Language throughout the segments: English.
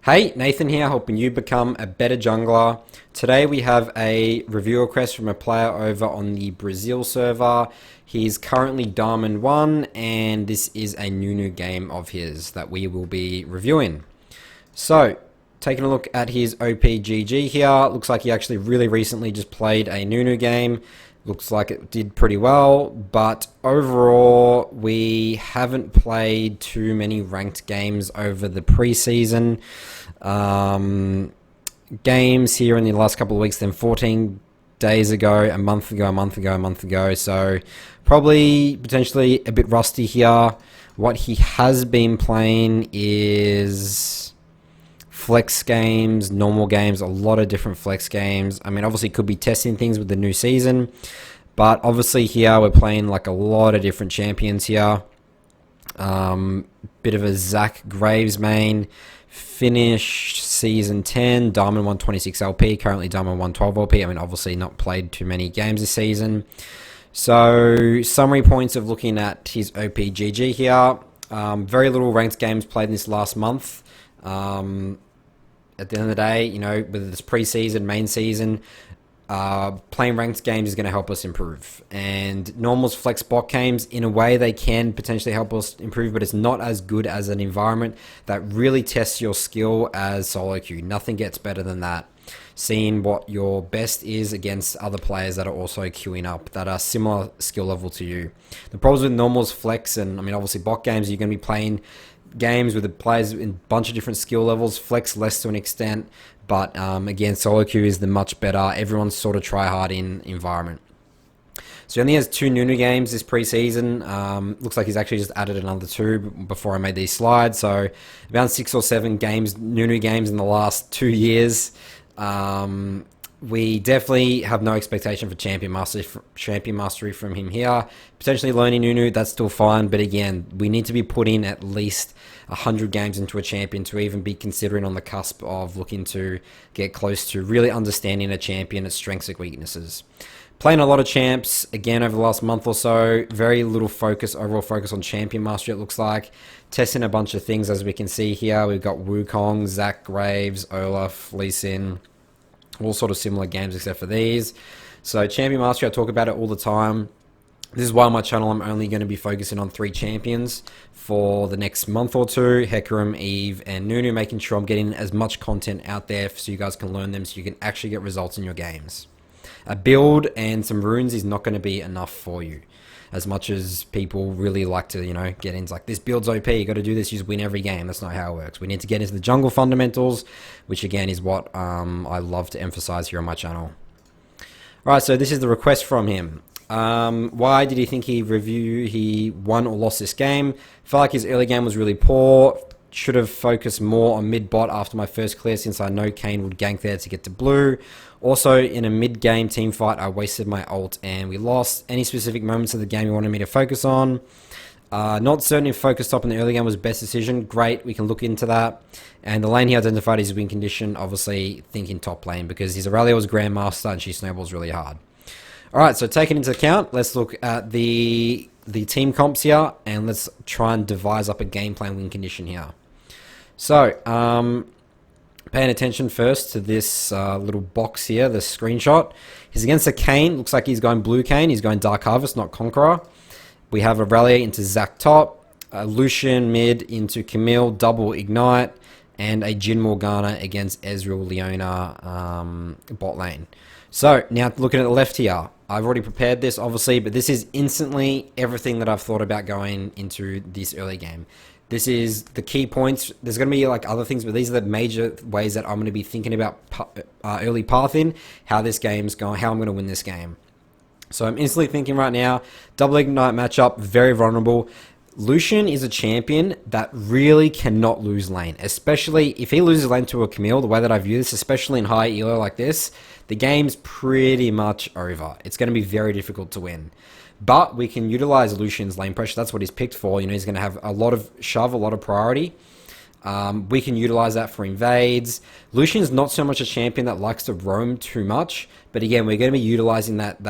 Hey, Nathan here, helping you become a better jungler. Today we have a review request from a player over on the Brazil server. He's currently Diamond 1, and this is a Nunu game of his that we will be reviewing. So, taking a look at his OPGG here, looks like he actually really recently just played a Nunu game. Looks like it did pretty well, but overall, we haven't played too many ranked games over the preseason. Games here in the last couple of weeks, then 14 days ago, a month ago. So probably potentially a bit rusty here. What he has been playing is flex games, normal games, a lot of different flex games. I mean, obviously could be testing things with the new season, but obviously here we're playing like a lot of different champions here. Bit of a Zach Graves main. Finished season 10, Diamond 126 LP, currently Diamond 112 LP. I mean, obviously not played too many games this season. So, summary points of looking at his OPGG here. Very little ranked games played in this last month. At the end of the day, you know, whether it's preseason, main season, playing ranked games is going to help us improve. And normals flex bot games, in a way, they can potentially help us improve, but it's not as good as an environment that really tests your skill as solo queue. Nothing gets better than that. Seeing what your best is against other players that are also queuing up, that are similar skill level to you. The problems with normals flex, and I mean, obviously bot games, you're going to be playing games with the players in a bunch of different skill levels, flex less to an extent, but again, solo queue is the much better, everyone's sort of try-hard-in environment. So he only has 2 Nunu games this preseason. Looks like he's actually just added another 2 before I made these slides, so about 6 or 7 games, Nunu games in the last 2 years. We definitely have no expectation for champion mastery from him here. Potentially learning Nunu, that's still fine, but again, we need to be putting at least 100 games into a champion to even be considering on the cusp of looking to get close to really understanding a champion, its strengths and weaknesses. Playing a lot of champs, again, over the last month or so. Very little overall focus on champion mastery, it looks like. Testing a bunch of things, as we can see here. We've got Wukong, Zach Graves, Olaf, Lee Sin. All sort of similar games except for these. So champion mastery, I talk about it all the time. This is why on my channel I'm only going to be focusing on 3 champions for the next month or two. Hecarim, Eve, and Nunu, making sure I'm getting as much content out there so you guys can learn them so you can actually get results in your games. A build and some runes is not going to be enough for you. As much as people really like to, you know, get into like, this build's OP, you got to do this, you just win every game. That's not how it works. We need to get into the jungle fundamentals, which again is what I love to emphasize here on my channel. Alright, so this is the request from him. Why did he think he won or lost this game? Felt like his early game was really poor. Should have focused more on mid-bot after my first clear, since I know Kane would gank there to get to blue. Also, in a mid-game team fight, I wasted my ult and we lost. Any specific moments of the game you wanted me to focus on? Not certain if focus top in the early game was the best decision. Great, we can look into that. And the lane he identified his win condition, obviously thinking top lane, because his Aurelia was Grandmaster and she snowballs really hard. Alright, so taking into account, let's look at the team comps here, and let's try and devise up a game plan win condition here. So, paying attention first to this little box here, the screenshot. He's against a Kane. Looks like he's going blue Kane. He's going Dark Harvest, not Conqueror. We have Aurelia into Zac top, Lucian mid into Camille, double Ignite, and a Jin Morgana against Ezreal Leona bot lane. So, now looking at the left here. I've already prepared this, obviously, but this is instantly everything that I've thought about going into this early game. This is the key points. There's going to be like other things, but these are the major ways that I'm going to be thinking about early pathing, how this game's going, how I'm going to win this game. So I'm instantly thinking right now, double Ignite matchup, very vulnerable. Lucian is a champion that really cannot lose lane, especially if he loses lane to a Camille, the way that I view this, especially in high elo like this, the game's pretty much over. It's going to be very difficult to win. But we can utilize Lucian's lane pressure. That's what he's picked for. You know, he's going to have a lot of shove, a lot of priority. We can utilize that for invades. Lucian's not so much a champion that likes to roam too much. But again, we're going to be utilizing that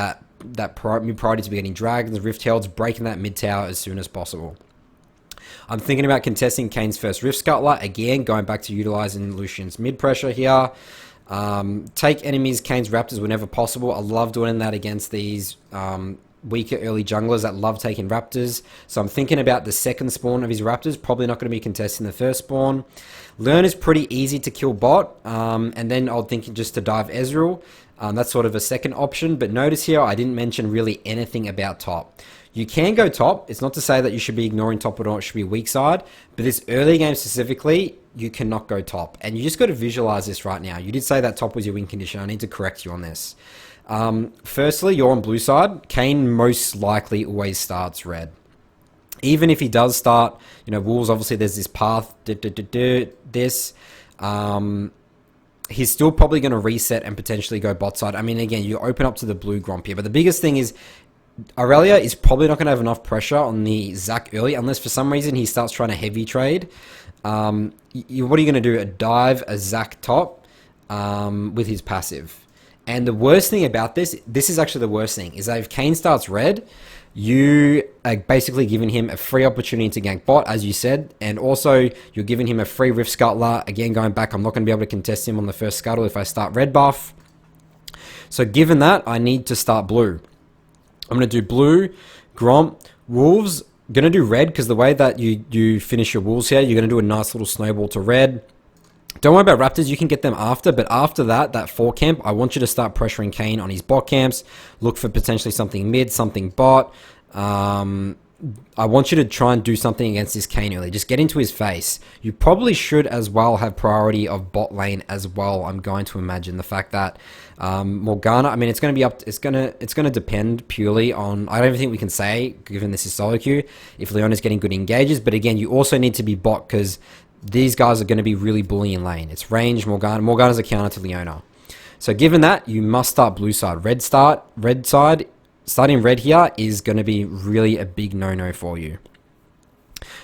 priority to be getting dragons, rift heralds, breaking that mid tower as soon as possible. I'm thinking about contesting Kane's first Rift Scuttler. Again, going back to utilizing Lucian's mid-pressure here. Take enemies Kane's Raptors whenever possible. I love doing that against these weaker early junglers that love taking Raptors. So I'm thinking about the second spawn of his Raptors. Probably not going to be contesting the first spawn. Learn is pretty easy to kill bot. And then I'll think just to dive Ezreal. That's sort of a second option. But notice here, I didn't mention really anything about top. You can go top. It's not to say that you should be ignoring top at all. It should be weak side. But this early game specifically, you cannot go top. And you just got to visualize this right now. You did say that top was your win condition. I need to correct you on this. Firstly, you're on blue side. Kane most likely always starts red. Even if he does start, Wolves, obviously there's this path, he's still probably going to reset and potentially go bot side. I mean, again, you open up to the blue Gromp here. But the biggest thing is, Aurelia is probably not going to have enough pressure on the Zac early, unless for some reason he starts trying to heavy trade. What are you going to do? Dive a Zac top with his passive. And the worst thing about this is actually the worst thing, is that if Kane starts red, you are basically giving him a free opportunity to gank bot, as you said, and also you're giving him a free Rift Scuttler. Again, going back, I'm not going to be able to contest him on the first scuttle if I start red buff. So given that, I need to start blue. I'm going to do blue, Gromp, Wolves. Going to do red because the way that you finish your Wolves here, you're going to do a nice little snowball to red. Don't worry about Raptors, you can get them after, but after that 4 camp, I want you to start pressuring Kane on his bot camps. Look for potentially something mid, something bot. I want you to try and do something against this Kane early. Just get into his face. You probably should as well have priority of bot lane as well. I'm going to imagine the fact that Morgana, I mean, it's going to be up. It's going to depend purely on. I don't even think we can say, given this is solo queue, if Leona's getting good engages. But again, you also need to be bot because these guys are going to be really bullying lane. It's range Morgana. Morgana's a counter to Leona. So given that, you must start blue side. Red side. Starting red here is going to be really a big no-no for you.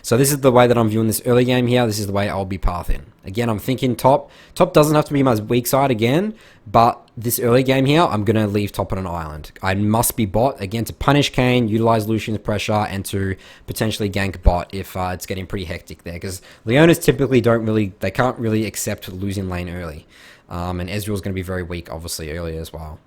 So this is the way that I'm viewing this early game here. This is the way I'll be pathing. Again, I'm thinking top. Top doesn't have to be my weak side again, but this early game here, I'm going to leave top on an island. I must be bot, again, to punish Kane, utilize Lucian's pressure, and to potentially gank bot if it's getting pretty hectic there. Because Leonas typically they can't really accept losing lane early. And Ezreal's going to be very weak, obviously, early as well.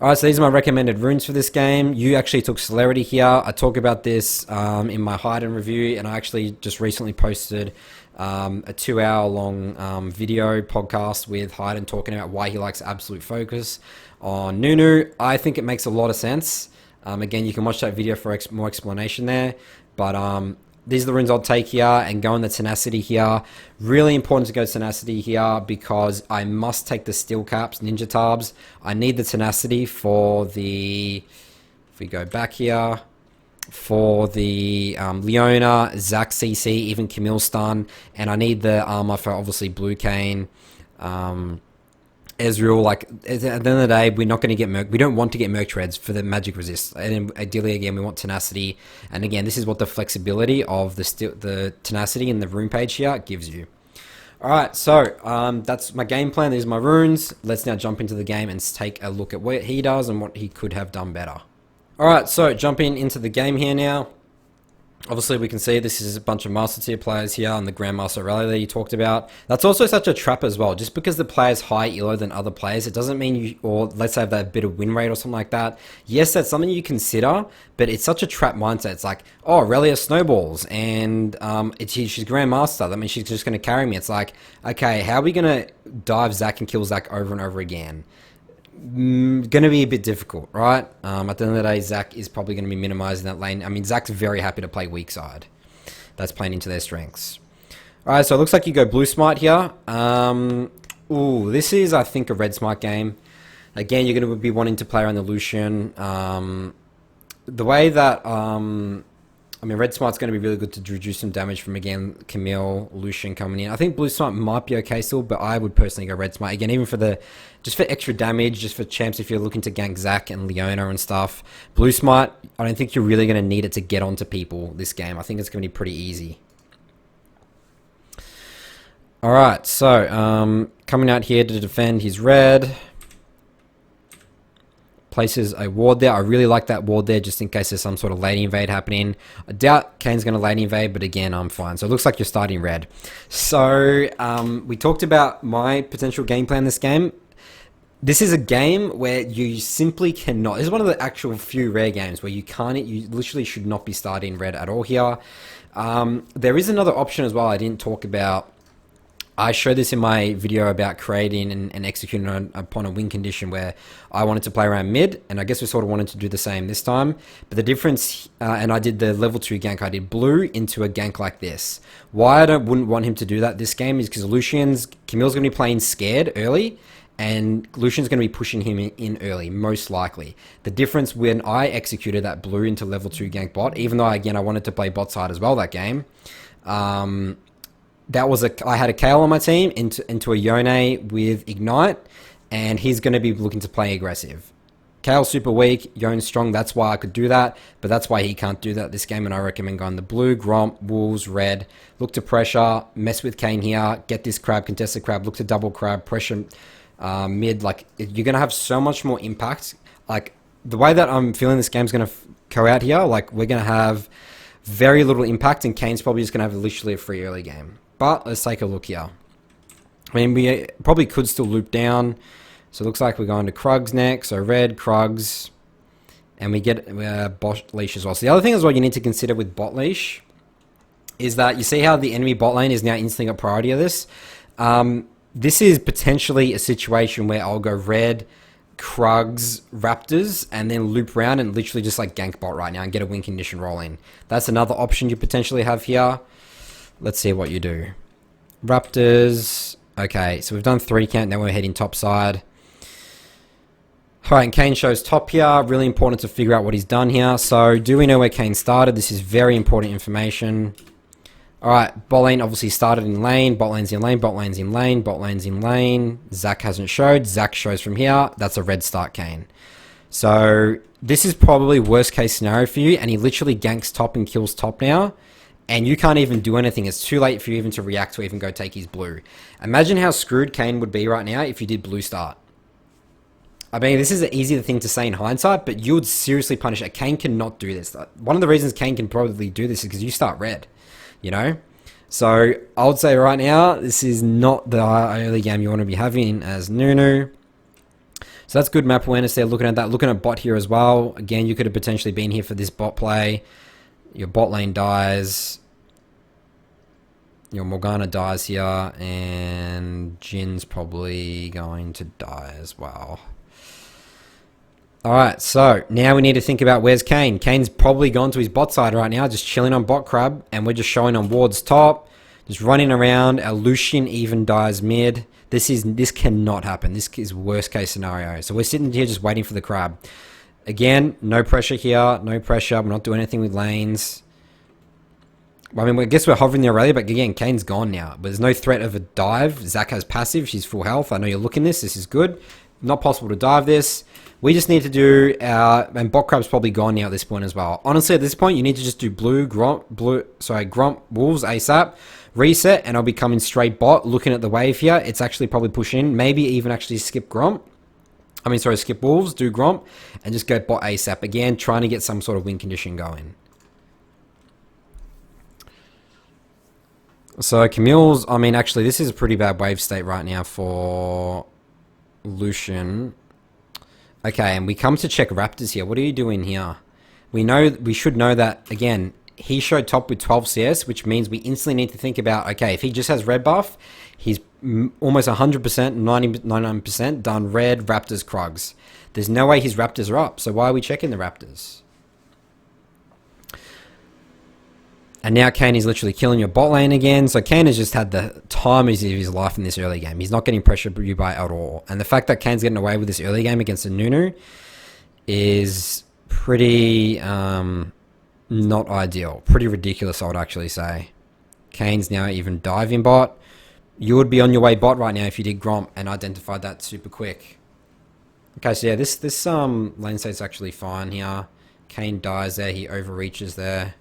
Alright, so these are my recommended runes for this game. You actually took Celerity here. I talk about this in my Hyden review, and I actually just recently posted a 2-hour-long video podcast with Hyden talking about why he likes Absolute Focus on Nunu. I think it makes a lot of sense. Again, you can watch that video for more explanation there. But these are the runes I'll take here and go on the Tenacity here. Really important to go Tenacity here because I must take the Steel Caps, Ninja Tarbs. I need the Tenacity for the, if we go back here, for the Leona, Zac CC, even Camille Stun. And I need the armor for obviously Blue Kane, Ezreal. Like at the end of the day, we're not going to get Merc. We don't want to get Merc Treads for the magic resist. And ideally, again, we want Tenacity. And again, this is what the flexibility of the Tenacity in the rune page here gives you. All right, so that's my game plan. These are my runes. Let's now jump into the game and take a look at what he does and what he could have done better. All right, so jumping into the game here now. Obviously, we can see this is a bunch of Master Tier players here on the Grandmaster Rally that you talked about. That's also such a trap as well. Just because the player's higher elo than other players, it doesn't mean you, or let's say that bit of win rate or something like that. Yes, that's something you consider, but it's such a trap mindset. It's like, oh, Aurelia snowballs, and she's Grandmaster. That means she's just going to carry me. It's like, okay, how are we going to dive Zac and kill Zac over and over again? Going to be a bit difficult, right? At the end of the day, Zac is probably going to be minimizing that lane. I mean, Zac's very happy to play weak side. That's playing into their strengths. All right, so it looks like you go blue smite here. Ooh, this is, I think, a red smite game. Again, you're going to be wanting to play around the Lucian. The way that, I mean, red smite's going to be really good to reduce some damage from, again, Camille, Lucian coming in. I think blue smite might be okay still, but I would personally go red smite. Again, even for just for extra damage, just for champs if you're looking to gank Zac and Leona and stuff. Blue smite, I don't think you're really going to need it to get onto people this game. I think it's going to be pretty easy. Alright, so, coming out here to defend his red. Places a ward there. I really like that ward there just in case there's some sort of lady invade happening. I doubt Kane's going to lady invade, but again, I'm fine. So it looks like you're starting red. So we talked about my potential game plan this game. This is a game where you simply cannot. This is one of the actual few rare games where you literally should not be starting red at all here. There is another option as well I didn't talk about. I showed this in my video about creating and executing upon a win condition where I wanted to play around mid, and I guess we sort of wanted to do the same this time. But the difference, and I did the level 2 gank, I did blue into a gank like this. Why I wouldn't want him to do that this game is because Camille's going to be playing scared early, and Lucian's going to be pushing him in early, most likely. The difference when I executed that blue into level 2 gank bot, even though, again, I wanted to play bot side as well that game, I had a Kale on my team into a Yone with Ignite, and he's going to be looking to play aggressive. Kale's super weak, Yone's strong, that's why I could do that, but that's why he can't do that this game, and I recommend going the blue, Gromp, Wolves, red, look to pressure, mess with Kane here, get this crab, contest the crab, look to double crab, pressure mid. Like, you're going to have so much more impact. Like, the way that I'm feeling this game's going to go out here, like, we're going to have very little impact, and Kane's probably just going to have literally a free early game. But let's take a look here. I mean, we probably could still loop down. So it looks like we're going to Krugs next. So red, Krugs. And we get bot leash as well. So the other thing as well you need to consider with bot leash is that you see how the enemy bot lane is now instantly got priority of this. This is potentially a situation where I'll go red, Krugs, Raptors, and then loop around and literally just like gank bot right now and get a win condition rolling. That's another option you potentially have here. Let's see what you do. Raptors. Okay, so we've done 3 count. Now we're heading top side. Alright, and Kane shows top here. Really important to figure out what he's done here. So, do we know where Kane started? This is very important information. Alright, bot lane obviously started in lane. Bot lane's in lane. Bot lane's in lane. Bot lane's in lane. Zach hasn't showed. Zach shows from here. That's a red start Kane. So, this is probably worst case scenario for you. And he literally ganks top and kills top now. And you can't even do anything. It's too late for you even to react or even go take his blue. Imagine how screwed Kane would be right now if you did blue start. I mean, this is an easier thing to say in hindsight, but you would seriously punish it. Kane cannot do this. One of the reasons Kane can probably do this is because you start red, you know? So I would say right now, this is not the early game you want to be having as Nunu. So that's good map awareness there, looking at that. Looking at bot here as well. Again, you could have potentially been here for this bot play. Your bot lane dies. Your Morgana dies here. And Jin's probably going to die as well. Alright, so now we need to think about where's Kane. Kane's probably gone to his bot side right now, just chilling on bot crab. And we're just showing on ward's top. Just running around. Our Lucian even dies mid. This cannot happen. This is worst case scenario. So we're sitting here just waiting for the crab. Again, no pressure here. No pressure. We're not doing anything with lanes. I mean, I guess we're hovering there already, but again, Kane's gone now. But there's no threat of a dive. Zach has passive. She's full health. I know you're looking this. This is good. Not possible to dive this. We just need to do our... And bot crab's probably gone now at this point as well. Honestly, at this point, you need to just do Gromp, Wolves ASAP. Reset, and I'll be coming straight bot. Looking at the wave here, it's actually probably push in. Maybe even actually skip Gromp. Skip Wolves, do Gromp, and just go bot ASAP. Again, trying to get some sort of win condition going. So Camille's, I mean, actually, this is a pretty bad wave state right now for Lucian. Okay, and we come to check Raptors here. What are you doing here? We should know that, again, he showed top with 12 CS, which means we instantly need to think about, okay, if he just has red buff, he's almost 100%, 99% done red, Raptors, Krugs. There's no way his Raptors are up, so why are we checking the Raptors? And now Kane is literally killing your bot lane again. So Kane has just had the time of his life in this early game. He's not getting pressured you by at all. And the fact that Kane's getting away with this early game against a Nunu is pretty not ideal. Pretty ridiculous, I would actually say. Kane's now even diving bot. You would be on your way bot right now if you did Gromp and identified that super quick. Okay, so yeah, this lane state's actually fine here. Kane dies there. He overreaches there.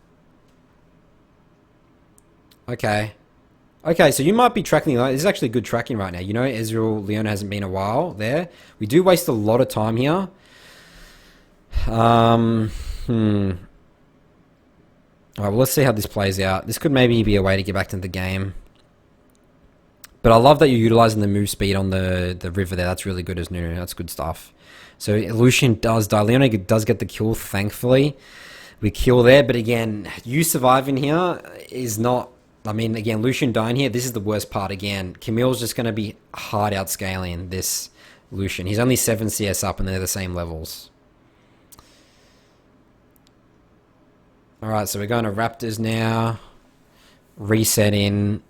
Okay. Okay, so you might be tracking... This is actually good tracking right now. You know, Ezreal, Leona hasn't been a while there. We do waste a lot of time here. Um, hmm. Alright, well, let's see how this plays out. This could maybe be a way to get back into the game. But I love that you're utilizing the move speed on the river there. That's really good as Nunu. That's good stuff. So Lucian does die. Leona does get the kill, thankfully. We kill there, but again, you surviving here is not... I mean, again, Lucian dying here, this is the worst part again. Camille's just going to be hard outscaling this Lucian. He's only 7 CS up and they're the same levels. Alright, so we're going to Raptors now. Reset in.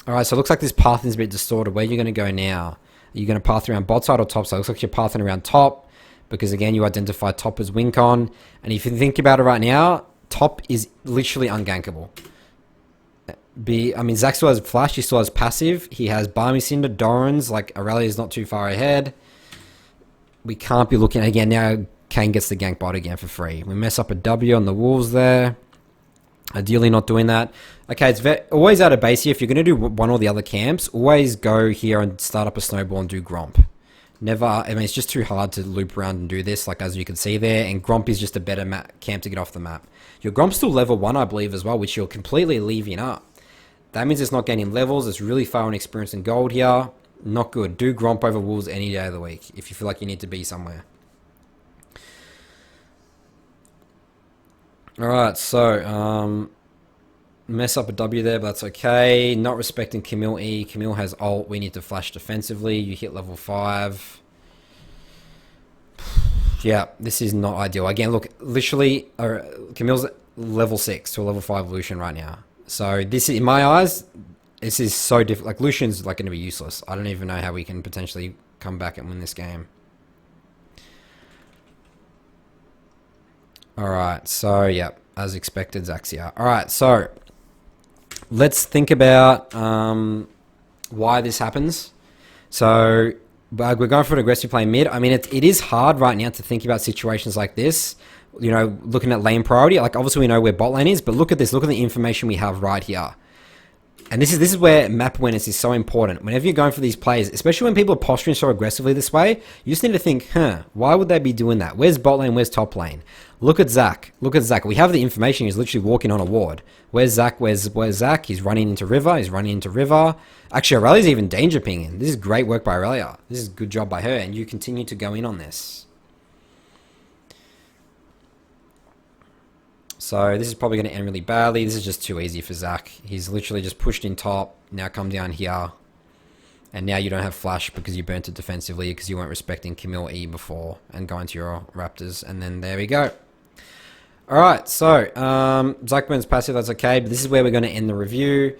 Alright, so it looks like this path is a bit distorted. Where are you going to go now? Are you going to path around bot side or top side? It looks like you're pathing around top. Because again, you identify top as Wincon. And if you think about it right now, top is literally ungankable. I mean, Zach still has flash, he still has passive. He has Barmy Cinder, Doran's, like Aurelia is not too far ahead. We can't be looking again. Now Kane gets the gank bot again for free. We mess up a W on the Wolves there. Ideally not doing that. Okay, it's always out of base here. If you're going to do one or the other camps, always go here and start up a snowball and do Gromp. Never, I mean, it's just too hard to loop around and do this, like as you can see there, and Gromp is just a better camp to get off the map. Your Gromp's still level 1, I believe, as well, which you're completely leaving up. That means it's not gaining levels, it's really far on experience and gold here. Not good. Do Gromp over Wolves any day of the week, if you feel like you need to be somewhere. Alright, so, mess up a W there, but that's okay. Not respecting Camille E. Camille has ult. We need to flash defensively. You hit level 5. Yeah, this is not ideal. Again, look, literally, Camille's level 6 to a level 5 Lucian right now. So this, in my eyes, this is so difficult. Like, Lucian's like going to be useless. I don't even know how we can potentially come back and win this game. Alright, so, yeah, as expected, Zaxia. Alright, so... let's think about why this happens. So we're going for an aggressive play mid. I mean, it is hard right now to think about situations like this. You know, looking at lane priority. Like, obviously we know where bot lane is, but look at this. Look at the information we have right here. And this is where map awareness is so important. Whenever you're going for these plays, especially when people are posturing so aggressively this way, you just need to think, why would they be doing that? Where's bot lane? Where's top lane? Look at Zach. Look at Zach. We have the information. He's literally walking on a ward. Where's Zach? Where's Zach? He's running into river. He's running into river. Actually, Aurelia's even danger pinging. This is great work by Aurelia. This is a good job by her, and you continue to go in on this. So this is probably going to end really badly. This is just too easy for Zach. He's literally just pushed in top. Now come down here. And now you don't have flash because you burnt it defensively because you weren't respecting Camille E before and going to your Raptors. And then there we go. Alright, so Zach burns passive, that's okay. But this is where we're going to end the review.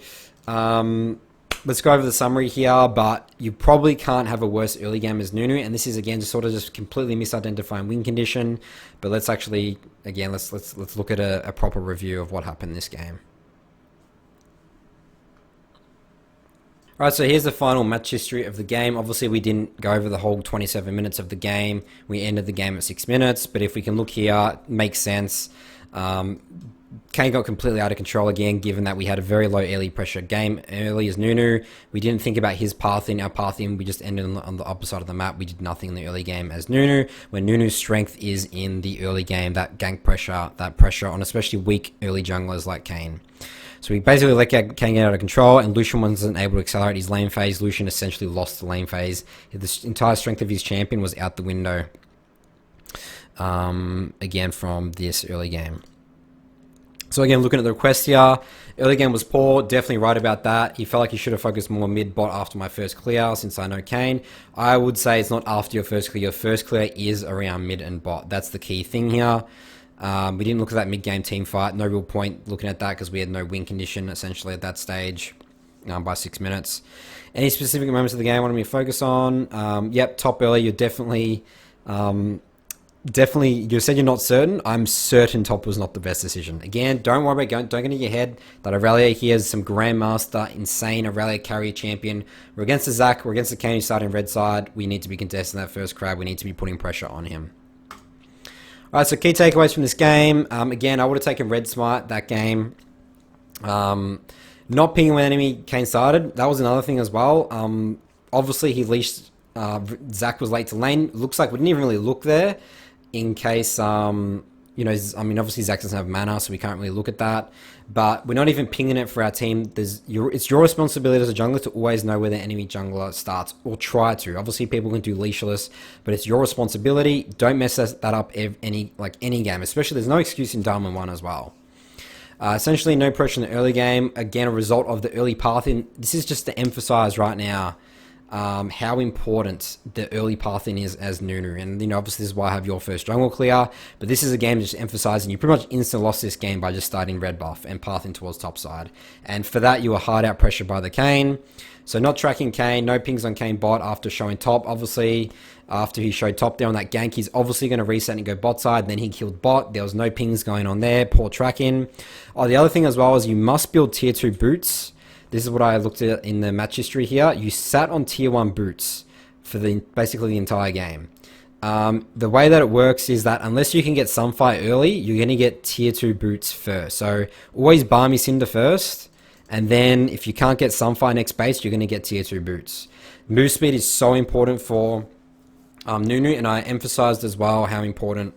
Let's go over the summary here, but you probably can't have a worse early game as Nunu, and this is again just sort of just completely misidentifying win condition. But let's actually again let's look at a proper review of what happened this game. Alright, so here's the final match history of the game. Obviously we didn't go over the whole 27 minutes of the game. We ended the game at 6 minutes, but if we can look here, it makes sense. Kane got completely out of control again, given that we had a very low early pressure game early as Nunu. We didn't think about his pathing, our pathing. We just ended on the opposite side of the map. We did nothing in the early game as Nunu, when Nunu's strength is in the early game, that gank pressure, that pressure on especially weak early junglers like Kane. So we basically let Kane get out of control, and Lucian wasn't able to accelerate his lane phase. Lucian essentially lost the lane phase. The entire strength of his champion was out the window, again, from this early game. So again, looking at the request here, early game was poor, definitely right about that. He felt like he should have focused more mid-bot after my first clear, since I know Kane. I would say it's not after your first clear. Your first clear is around mid and bot. That's the key thing here. We didn't look at that mid-game team fight. No real point looking at that because we had no win condition, essentially, at that stage by 6 minutes. Any specific moments of the game I want me to focus on? Yep, top early, you're definitely... Definitely, you said you're not certain. I'm certain top was not the best decision. Again, don't worry about don't get in your head that Aurelia here is some Grandmaster, insane Aurelia carrier champion. We're against the Zach, we're against the Kane who's starting red side. We need to be contesting that first crab. We need to be putting pressure on him. Alright, so key takeaways from this game. Again, I would have taken red smite that game. Not pinging when enemy Kane started. That was another thing as well. Obviously, he leashed... Zach was late to lane. Looks like we didn't even really look there. in case I mean, obviously Zach doesn't have mana, so we can't really look at that. But we're not even pinging it for our team. It's your responsibility as a jungler to always know where the enemy jungler starts, or try to. Obviously, people can do leashless, but it's your responsibility. Don't mess that up any game. Especially, there's no excuse in Diamond 1 as well. Essentially, no pressure in the early game. Again, a result of the early pathing. This is just to emphasize right now how important the early pathing is as Nunu. And, obviously this is why I have your first jungle clear. But this is a game just emphasizing you pretty much instant lost this game by just starting red buff and pathing towards top side. And for that, you were hard out pressure by the Kayn. So not tracking Kayn, no pings on Kayn bot after showing top. Obviously, after he showed top there on that gank, he's obviously going to reset and go bot side. Then he killed bot. There was no pings going on there. Poor tracking. Oh, the other thing as well is you must build tier 2 boots. This is what I looked at in the match history here. You sat on tier 1 boots for basically the entire game. The way that it works is that unless you can get Sunfire early, you're going to get tier 2 boots first. So always Barmy Cinder first. And then if you can't get Sunfire next base, you're going to get tier 2 boots. Move speed is so important for Nunu. And I emphasized as well how important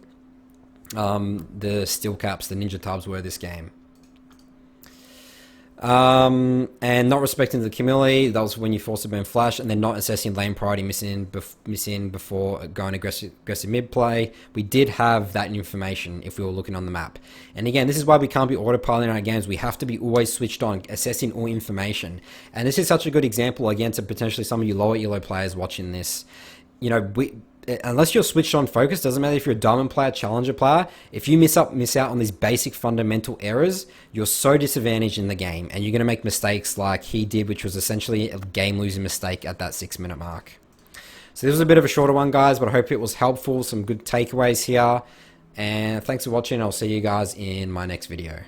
the steel caps, the ninja tubs were this game. And not respecting the Camille, that was when you force a burn flash, and then not assessing lane priority, missing before going aggressive mid play. We did have that information if we were looking on the map. And again, this is why we can't be autopiloting our games. We have to be always switched on, assessing all information. And this is such a good example, again, to potentially some of you lower elo players watching this. Unless you're switched on focus, doesn't matter if you're a diamond player, challenger player, if you miss out on these basic fundamental errors, you're so disadvantaged in the game, and you're going to make mistakes like he did, which was essentially a game-losing mistake at that 6-minute mark. So this was a bit of a shorter one, guys, but I hope it was helpful, some good takeaways here, and thanks for watching. I'll see you guys in my next video.